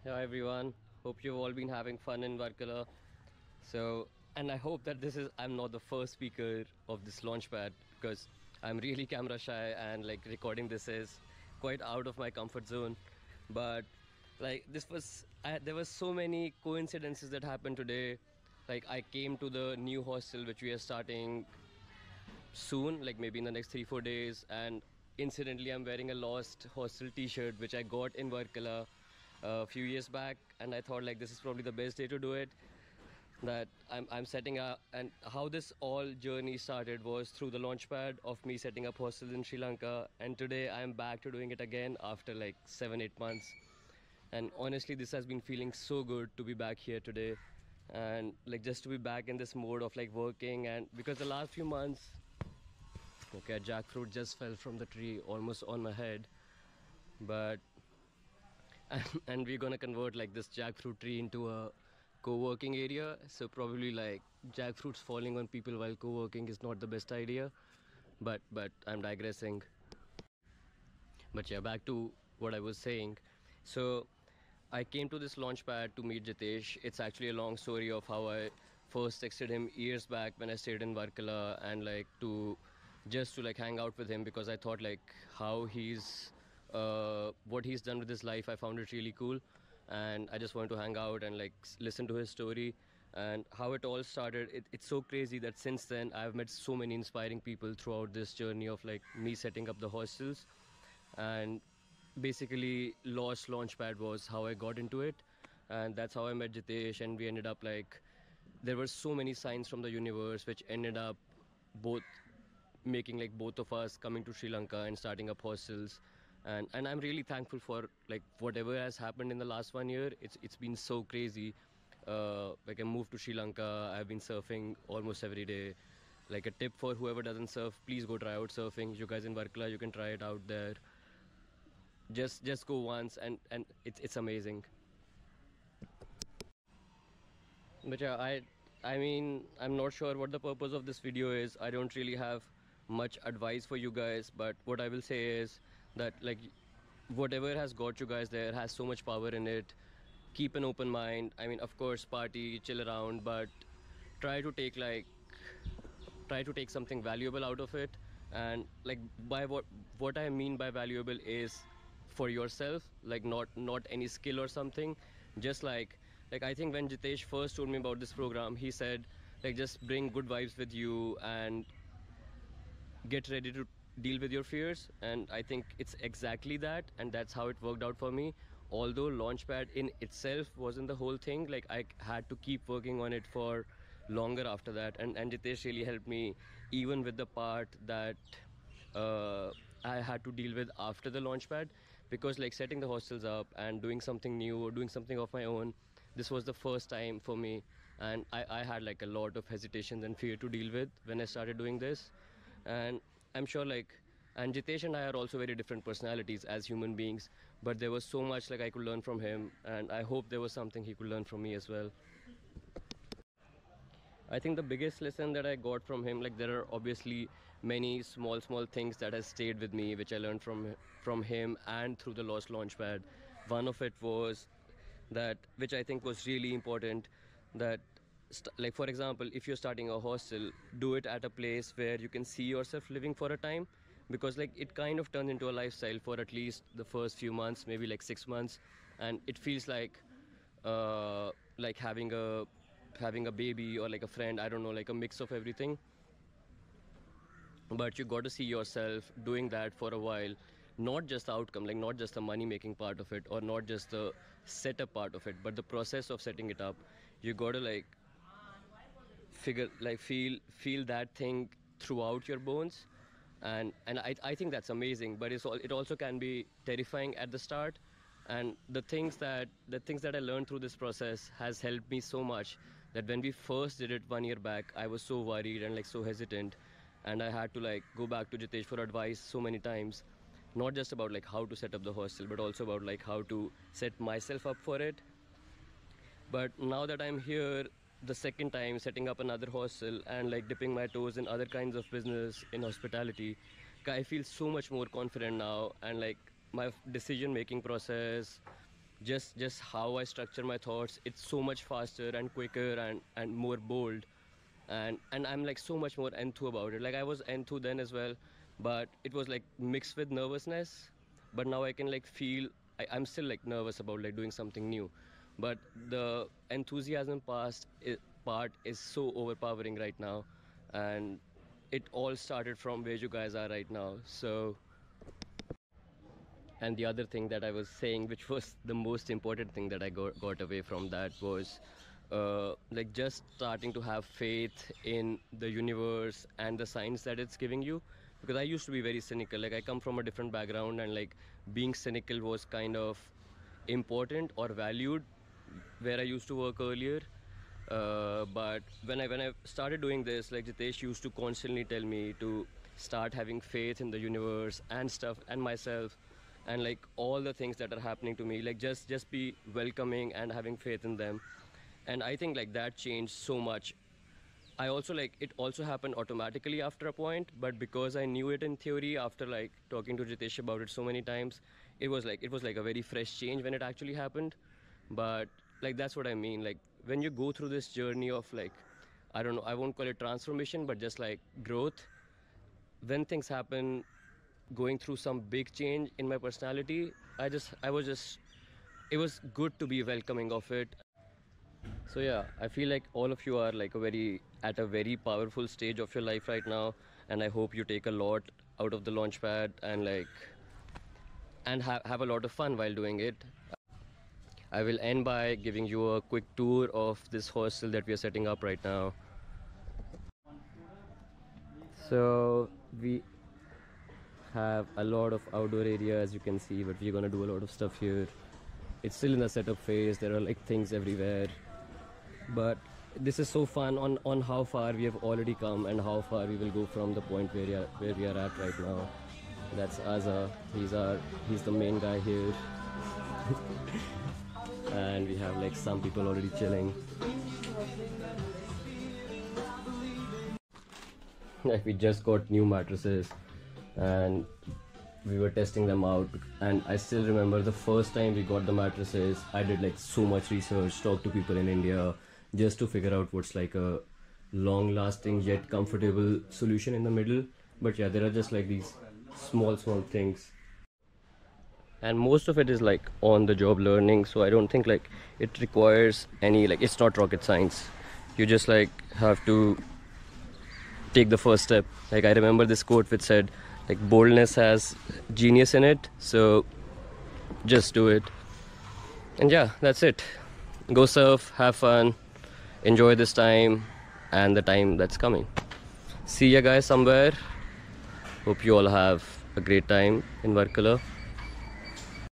Hi everyone, hope you've all been having fun in Varkala. And I hope that I'm not the first speaker of this launchpad because I'm really camera shy and like recording this is quite out of my comfort zone. But like there was so many coincidences that happened today. Like I came to the new hostel which we are starting soon, like maybe in the next 3-4 days, and incidentally I'm wearing a lost hostel t-shirt which I got in Varkala a few years back, and I thought like this is probably the best day to do it, that I'm setting up. And how this all journey started was through the launchpad of me setting up hostels in Sri Lanka, and today I'm back to doing it again after like 7-8 months. And honestly this has been feeling so good to be back here today, and like just to be back in this mode of like working. And because the last few months, okay, a jackfruit just fell from the tree almost on my head, but and we're gonna convert like this jackfruit tree into a co-working area. So probably like jackfruits falling on people while co-working is not the best idea. But I'm digressing. But yeah, back to what I was saying. So I came to this launchpad to meet Jitesh. It's actually a long story of how I first texted him years back when I stayed in Varkala, and like to just to like hang out with him because I thought like how he's what he's done with his life. I found it really cool, and I just wanted to hang out and like listen to his story and how it all started. It's so crazy that since then I've met so many inspiring people throughout this journey of like me setting up the hostels. And basically Lost Launchpad was how I got into it, and that's how I met Jitesh. And we ended up like there were so many signs from the universe which ended up both making like both of us coming to Sri Lanka and starting up hostels. And I'm really thankful for like whatever has happened in the last 1 year. It's been so crazy. Like I moved to Sri Lanka, I've been surfing almost every day. Like a tip for whoever doesn't surf, please go try out surfing. You guys in Varkala, you can try it out there. Just go once, and it's amazing. But yeah, I mean, I'm not sure what the purpose of this video is. I don't really have much advice for you guys, but what I will say is that like whatever has got you guys there has so much power in it. Keep an open mind. I mean, of course, party, chill around, but try to take like try to take something valuable out of it. And like by what I mean by valuable is for yourself, like not any skill or something. Just like I think when Jitesh first told me about this program, he said like just bring good vibes with you and get ready to deal with your fears. And I think it's exactly that, and that's how it worked out for me. Although launchpad in itself wasn't the whole thing, like I had to keep working on it for longer after that. And Jitesh really helped me even with the part that I had to deal with after the launchpad, because like setting the hostels up and doing something new or doing something of my own, this was the first time for me. And I had like a lot of hesitation and fear to deal with when I started doing this. And I'm sure like, and Jitesh and I are also very different personalities as human beings, but there was so much like I could learn from him, and I hope there was something he could learn from me as well. I think the biggest lesson that I got from him, like there are obviously many small things that has stayed with me, which I learned from him and through the Lost Launchpad. One of it was that, which I think was really important, that like for example, if you're starting a hostel, do it at a place where you can see yourself living for a time, because like it kind of turns into a lifestyle for at least the first few months, maybe like 6 months, and it feels like having a baby or like a friend, I don't know, like a mix of everything. But you got to see yourself doing that for a while, not just the outcome, like not just the money making part of it or not just the setup part of it, but the process of setting it up. You got to like feel that thing throughout your bones. And I think that's amazing, but it also can be terrifying at the start. And the things that I learned through this process has helped me so much, that when we first did it 1 year back, I was so worried and like so hesitant, and I had to like go back to Jitesh for advice so many times, not just about like how to set up the hostel, but also about like how to set myself up for it. But now that I'm here the second time setting up another hostel and like dipping my toes in other kinds of business in hospitality, I feel so much more confident now. And like my decision making process, just how I structure my thoughts, it's so much faster and quicker and more bold, and I'm like so much more enthused about it. Like I was enthused then as well, but it was like mixed with nervousness. But now I can like feel I'm still like nervous about like doing something new, but the enthusiasm part is so overpowering right now, and it all started from where you guys are right now. So, and the other thing that I was saying, which was the most important thing that I got away from that, was like just starting to have faith in the universe and the signs that it's giving you. Because I used to be very cynical. Like I come from a different background, and like being cynical was kind of important or valued where I used to work earlier. But when I started doing this, like Jitesh used to constantly tell me to start having faith in the universe and stuff and myself, and like all the things that are happening to me, like just be welcoming and having faith in them. And I think like that changed so much. I also like it also happened automatically after a point, but because I knew it in theory after like talking to Jitesh about it so many times, it was like a very fresh change when it actually happened. But like that's what I mean. Like when you go through this journey of like, I don't know, I won't call it transformation, but just like growth, when things happen, going through some big change in my personality, I was just it was good to be welcoming of it. So yeah, I feel like all of you are like at a very powerful stage of your life right now, and I hope you take a lot out of the launchpad and like and have a lot of fun while doing it. I will end by giving you a quick tour of this hostel that we are setting up right now. So we have a lot of outdoor area, as you can see, but we're gonna do a lot of stuff here. It's still in the setup phase. There are like things everywhere, but this is so fun on how far we have already come and how far we will go from the point where we are at right now. That's Aza. He's the main guy here. And we have like some people already chilling. Like we just got new mattresses and we were testing them out, and I still remember the first time we got the mattresses, I did like so much research, talked to people in India just to figure out what's like a long lasting yet comfortable solution in the middle. But yeah, there are just like these small things, and most of it is like on the job learning, so I don't think like it requires any, like it's not rocket science. You just like have to take the first step. Like I remember this quote which said like boldness has genius in it, so just do it. And yeah, that's it. Go surf, have fun, enjoy this time and the time that's coming. See ya guys somewhere. Hope you all have a great time in Varkala.